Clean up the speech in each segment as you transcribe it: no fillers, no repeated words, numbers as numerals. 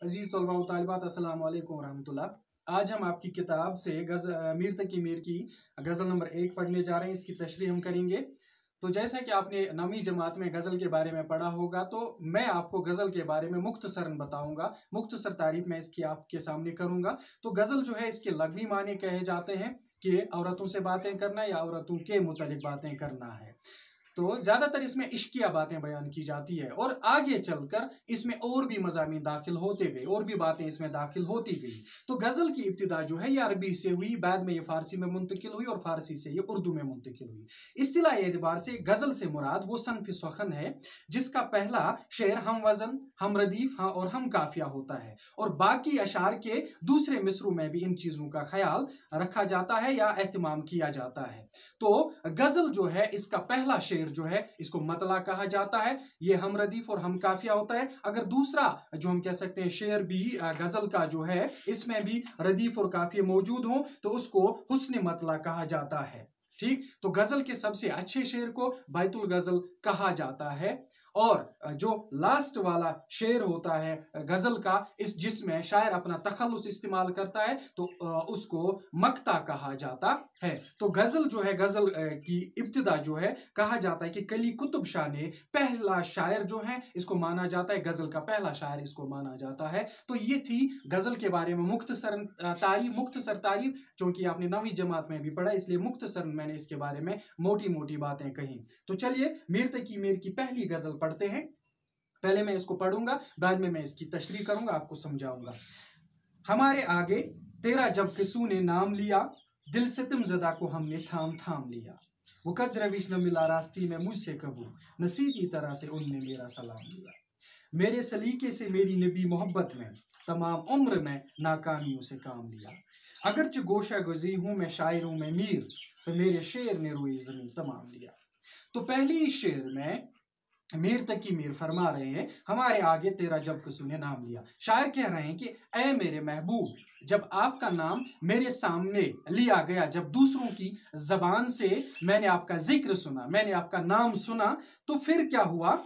अजीज़ तलबा व तालिबात अस्सलामु अलैकुम रहमतुल्लाह। आज हम आपकी किताब से मीर तकी मीर की गज़ल नंबर 1 पढ़ने जा रहे हैं। इसकी तशरीह हम करेंगे। तो जैसा कि आपने नवीं जमात में गज़ल के बारे में पढ़ा होगा, तो मैं आपको गज़ल के बारे में मुख्तसरन बताऊंगा, मुख्तसर तारीफ में इसकी आपके सामने करूंगा। तो गज़ल जो है, इसके लग़वी माने कहे जाते हैं कि औरतों से बातें करना या औरतों के मुतालिक बातें करना है। तो ज़्यादातर इसमें इश्किया बातें बयान की जाती है और आगे चलकर इसमें और भी मज़ामीन दाखिल होते गए, और भी बातें इसमें दाखिल होती गई। तो गज़ल की इब्तिदा जो है ये अरबी से हुई, बाद में ये फ़ारसी में मुंतकिल हुई और फ़ारसी से ये उर्दू में मुंतकिल हुई। इस्तिलाही एतबार से गज़ल से मुराद वो सनफ़ सुखन है जिसका पहला शेर हम वज़न, हम रदीफ और हम काफिया होता है, और बाकी अशार के दूसरे मिसरों में भी इन चीज़ों का ख्याल रखा जाता है या एहतमाम किया जाता है। तो गज़ल जो है, इसका पहला शेर जो है इसको मतला कहा जाता है, ये हम रदीफ और हम काफिया होता है। अगर दूसरा जो हम कह सकते हैं शेर भी गजल का जो है, इसमें भी रदीफ और काफिया मौजूद हो, तो उसको हुस्न मतला कहा जाता है। ठीक, तो गजल के सबसे अच्छे शेर को बैतुल गजल कहा जाता है, और जो लास्ट वाला शेर होता है गजल का, इस जिसमें शायर अपना तखल्लुस इस्तेमाल करता है, तो उसको मक्ता कहा जाता है। तो गजल जो है, गजल की इब्तिदा जो है, कहा जाता है कि कली कुतुब शाह ने पहला शायर जो है इसको माना जाता है, गजल का पहला शायर इसको माना जाता है। तो ये थी गजल के बारे में मुख्तसर तारीफ, चूंकि आपने नवीं जमात में भी पढ़ा इसलिए मुख्तसर मैंने इसके बारे में मोटी मोटी बातें कही। तो चलिए मीर तकी मीर की पहली गजल पढ़ते हैं। पहले मैं इसको पढ़ूंगा, बाद में मैं इसकी तशरीह करूंगा, आपको समझाऊंगा। हमारे आगे तेरा जब किसू ने नाम लिया, दिल सितम ज़दा को हमने थाम थाम लिया। वो कज रविश न मिला रास्ती में मुझसे कबू, न सीधी तरह से उनने मेरा सलाम लिया। मेरे सलीके से मेरी नबी मोहब्बत में, तमाम उम्र में नाकामियों से काम लिया। अगरचे गोशा गुज़ी हूँ मैं शायरों में मीर, तो मेरे शेर ने रोई ज़मीं तमाम लिया। तो पहली शेर में मीर तकी मीर फरमा रहे हैं, हमारे आगे तेरा जब किसी ने नाम लिया। शायर कह रहे हैं कि ऐ मेरे महबूब, जब आपका नाम मेरे सामने लिया गया, जब दूसरों की जबान से मैंने आपका जिक्र सुना, मैंने आपका नाम सुना, तो फिर क्या हुआ?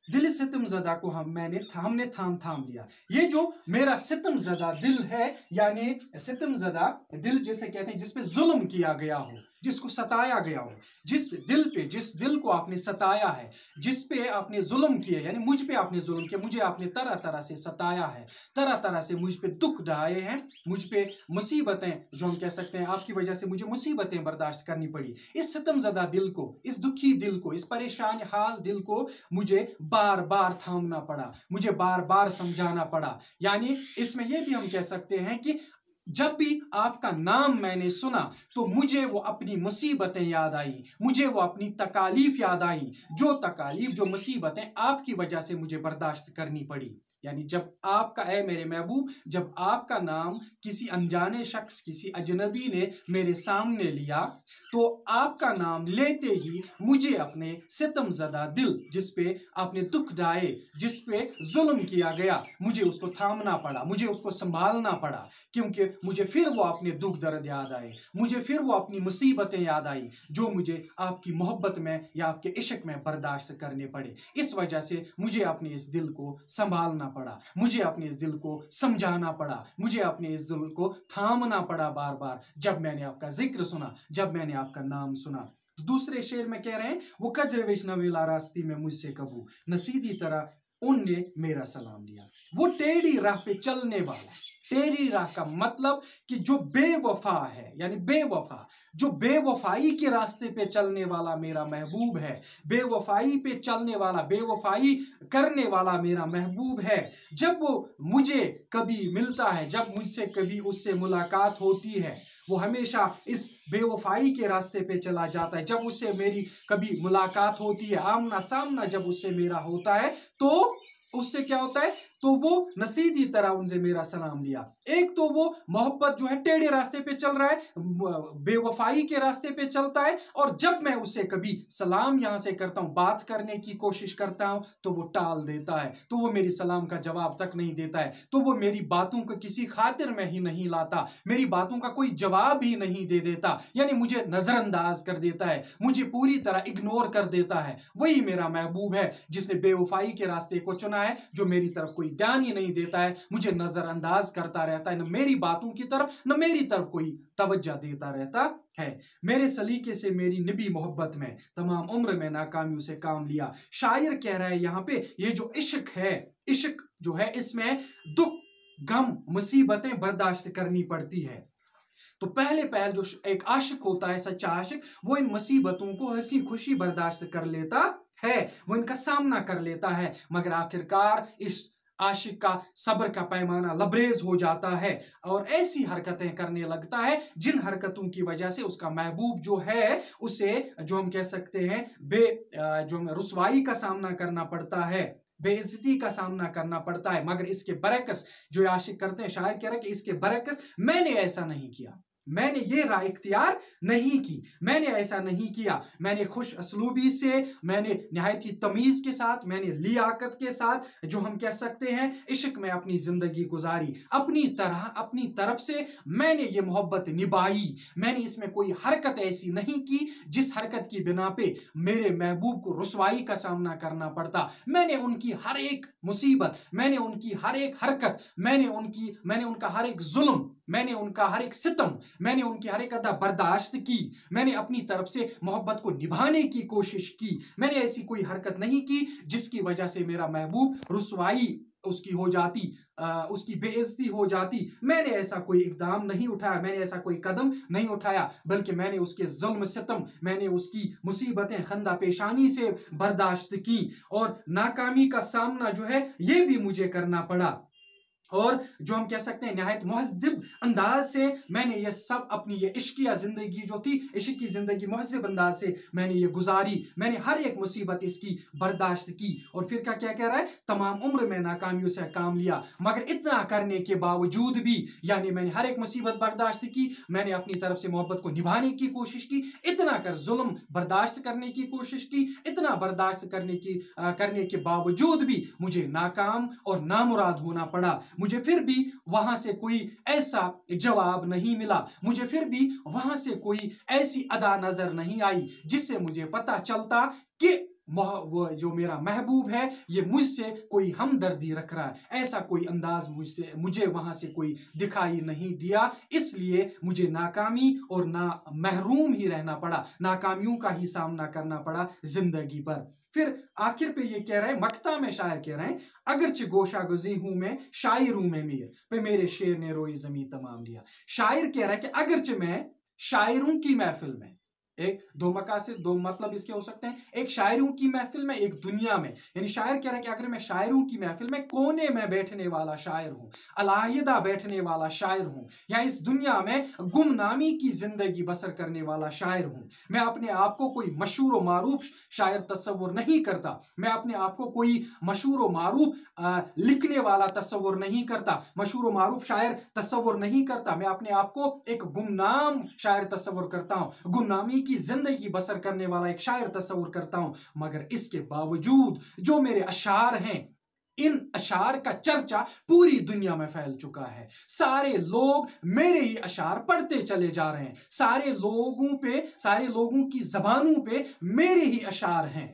दिल सितम ज़दा को हमने थाम थाम लिया। ये जो मेरा सितम ज़दा दिल है, यानी सितम ज़दा दिल जिसे कहते हैं जिसपे जुल्म किया गया हो, जिसको सताया गया हो, जिस दिल को आपने सताया है, जिस पे आपने जुल्म किए, यानी मुझ पे आपने जुल्म किया, मुझे आपने तरह तरह से सताया है, तरह तरह से मुझ पे दुख ढाए हैं, मुझ पे मुसीबतें, जो हम कह सकते हैं आपकी वजह से मुझे मुसीबतें बर्दाश्त करनी पड़ी। इस सितम ज़दा दिल को, इस दुखी दिल को, इस परेशान हाल दिल को मुझे बार बार थामना पड़ा, मुझे बार बार समझाना पड़ा। यानी इसमें यह भी हम कह सकते हैं कि जब भी आपका नाम मैंने सुना, तो मुझे वो अपनी मुसीबतें याद आई, मुझे वो अपनी तकालीफ याद आई, जो तकालीफ, जो मुसीबतें आपकी वजह से मुझे बर्दाश्त करनी पड़ी। यानी जब आपका, ऐ मेरे महबूब, जब आपका नाम किसी अनजाने शख्स, किसी अजनबी ने मेरे सामने लिया, तो आपका नाम लेते ही मुझे अपने सितम ज़दा दिल, जिस पे आपने दुख ढाए, जिस पे जुल्म किया गया, मुझे उसको थामना पड़ा, मुझे उसको संभालना पड़ा, क्योंकि मुझे फिर वो अपने दुख दर्द याद आए, मुझे फिर वो अपनी मुसीबतें याद आई, जो मुझे आपकी मोहब्बत में या आपके इश्क में बर्दाश्त करने पड़े। इस वजह से मुझे अपने इस दिल को संभालना पड़ा, मुझे अपने इस दिल को समझाना पड़ा, मुझे अपने इस दिल को थामना पड़ा बार बार, जब मैंने आपका जिक्र सुना, जब मैंने आपका नाम सुना। तो दूसरे शेर में कह रहे हैं, वो कजर विष्णविला रास्ती में मुझसे कबू, न सीधी तरह उनने मेरा सलाम लिया। वो टेढ़ी राह पे चलने वाला, टेढ़ी राह का मतलब कि जो बेवफा है, यानी बेवफा, जो बेवफाई के रास्ते पे चलने वाला मेरा महबूब है, बेवफाई पे चलने वाला, बेवफाई करने वाला मेरा महबूब है। जब वो मुझे कभी मिलता है, जब मुझसे कभी उससे मुलाकात होती है, वो हमेशा इस बेवफाई के रास्ते पे चला जाता है। जब उससे मेरी कभी मुलाकात होती है, आमना सामना जब उससे मेरा होता है, तो उससे क्या होता है? तो वो नसीदी तरह उनसे मेरा सलाम लिया। एक तो वो मोहब्बत जो है टेढ़े रास्ते पे चल रहा है, बेवफाई के रास्ते पे चलता है, और जब मैं उससे कभी सलाम यहां से करता हूं, बात करने की कोशिश करता हूं, तो वो टाल देता है, तो वो मेरी सलाम का जवाब तक नहीं देता है, तो वो मेरी बातों को किसी खातिर में ही नहीं लाता, मेरी बातों का कोई जवाब ही नहीं दे देता, यानी मुझे नजरअंदाज कर देता है, मुझे पूरी तरह इग्नोर कर देता है। वही मेरा महबूब है जिसने बेवफाई के रास्ते को चुना है, जो मेरी तरफ कोई कोई ध्यान ही नहीं देता है, मुझे नजरअंदाज करता रहता है, न मेरी बातों की तरफ न मेरी तरफ कोई तवज्जो देता रहता है। मेरे सलीके से मेरी निभी मोहब्बत में तमाम उम्र में नाकामियों से काम लिया। शायर कह रहा है यहाँ पे, ये जो इश्क है, इश्क जो है इसमें दुख गम मुसीबतें बर्दाश्त करनी पड़ती है। तो पहले जो एक आशिक होता है, सच्चा आशिक, वो इन मुसीबतों को हंसी खुशी बर्दाश्त कर लेता है, वो इनका सामना कर लेता है, मगर आखिरकार इस आशिक का सब्र का पैमाना लबरेज हो जाता है और ऐसी हरकतें करने लगता है जिन हरकतों की वजह से उसका महबूब जो है उसे, जो हम कह सकते हैं, जो रुसवाई का सामना करना पड़ता है, बेइज्जती का सामना करना पड़ता है। मगर इसके बरक्स जो आशिक करते हैं, शायर कह रहा है कि इसके बरक्स मैंने ऐसा नहीं किया, मैंने ये राह इख्तियार नहीं की, मैंने ऐसा नहीं किया, मैंने खुश असलूबी से, मैंने निहायत ही तमीज के साथ, मैंने लियाकत के साथ, जो हम कह सकते हैं, इश्क में अपनी जिंदगी गुजारी, अपनी तरफ से मैंने ये मोहब्बत निभाई। मैंने इसमें कोई हरकत ऐसी नहीं की जिस हरकत की बिना पे मेरे महबूब को रुसवाई का सामना करना पड़ता। मैंने उनकी हर एक मुसीबत, मैंने उनकी हर एक हरकत, मैंने उनका हर एक जुल्म, मैंने उनका हर एक सितम, मैंने उनकी हर एक अदा बर्दाश्त की। मैंने अपनी तरफ से मोहब्बत को निभाने की कोशिश की। मैंने ऐसी कोई हरकत नहीं की जिसकी वजह से मेरा महबूब रुसवाई उसकी हो जाती, उसकी बेइज्जती हो जाती। मैंने ऐसा कोई इकदाम नहीं उठाया, मैंने ऐसा कोई कदम नहीं उठाया, बल्कि मैंने उसके जुल्म सितम, मैंने उसकी मुसीबतें खंदा पेशानी से बर्दाश्त की और नाकामी का सामना जो है ये भी मुझे करना पड़ा। और जो हम कह सकते हैं निहायत मुहज़्ज़िब अंदाज से मैंने ये सब अपनी ये इश्किया जिंदगी जो थी, इश्क की जिंदगी मुहज़्ज़िब अंदाज से मैंने ये गुजारी। मैंने हर एक मुसीबत इसकी बर्दाश्त की। और फिर क्या कह रहा है, तमाम उम्र में नाकामियों से काम लिया, मगर इतना करने के बावजूद भी, यानी मैंने हर एक मुसीबत बर्दाश्त की, मैंने अपनी तरफ से मोहब्बत को निभाने की कोशिश की, इतना कर जुल्म बर्दाश्त करने की कोशिश की, इतना बर्दाश्त करने के बावजूद भी मुझे नाकाम और नामुराद होना पड़ा। मुझे फिर भी वहां से कोई ऐसा जवाब नहीं मिला, मुझे फिर भी वहां से कोई ऐसी अदा नजर नहीं आई जिससे मुझे पता चलता कि वो जो मेरा महबूब है ये मुझसे कोई हमदर्दी रख रहा है। ऐसा कोई अंदाज मुझे वहां से कोई दिखाई नहीं दिया। इसलिए मुझे नाकामी और ना महरूम ही रहना पड़ा, नाकामियों का ही सामना करना पड़ा जिंदगी पर। फिर आखिर पे ये कह रहे हैं, मक्ता में शायर कह रहे हैं, अगरचे गोशा गुजी हूं मैं, शायर हूं मैं मीर, पे मेरे शेर ने रोई जमी तमाम लिया। शायर कह रहा है कि अगरचे मैं शायरों की महफिल में, एक दो मकासद, दो मतलब इसके हो सकते हैं, एक शायरों की महफिल में, एक दुनिया में। यानी शायर कह रहा है कि अगर मैं शायरों की महफिल में कोने में बैठने वाला शायर हूं, अलहदा बैठने वाला शायर हूं, या इस दुनिया में गुमनामी की जिंदगी बसर करने वाला शायर हूं, मैं अपने आप को कोई मशहूर व मारूफ शायर तस्वुर नहीं करता, मैं अपने आप को कोई मशहूर व मारूफ लिखने वाला तस्वुर नहीं करता, मशहूर व मारूफ शायर तस्वुर नहीं करता, मैं अपने आप को एक गुमनाम शायर तस्वुर करता हूं, गुमनामी की जिंदगी बसर करने वाला एक शायर तस्वुर करता हूं। मगर इसके बावजूद जो मेरे अशार हैं, इन अशार का चर्चा पूरी दुनिया में फैल चुका है। सारे लोग मेरे ही अशार पढ़ते चले जा रहे हैं, सारे लोगों की जबानों पे मेरे ही अशार हैं।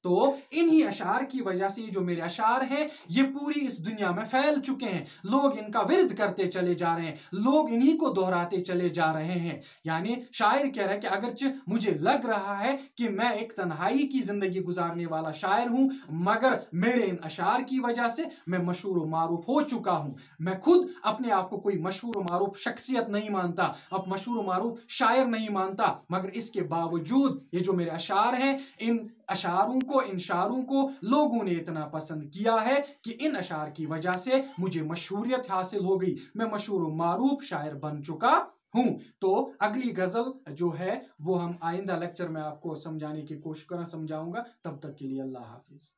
तो इन्हीं अशार की वजह से जो मेरे अशार हैं ये पूरी इस दुनिया में फैल चुके हैं, लोग इनका विरद करते चले जा रहे हैं, लोग इन्हीं को दोहराते चले जा रहे हैं। यानी शायर कह रहा है कि अगरचे मुझे लग रहा है कि मैं एक तन्हाई की जिंदगी गुजारने वाला शायर हूं, मगर मेरे इन अशार की वजह से मैं मशहूर व मारूफ हो चुका हूं। मैं खुद अपने आप को कोई मशहूर व मारूफ शख्सियत नहीं मानता, अब मशहूर व मारूफ शायर नहीं मानता, मगर इसके बावजूद ये जो मेरे अशार हैं, इन अशारों को, इन शारों को लोगों ने इतना पसंद किया है कि इन अशार की वजह से मुझे मशहूरियत हासिल हो गई, मैं मशहूर मारूफ शायर बन चुका हूं। तो अगली गजल जो है वो हम आइंदा लेक्चर में आपको समझाने की कोशिश समझाऊंगा। तब तक के लिए अल्लाह हाफिज।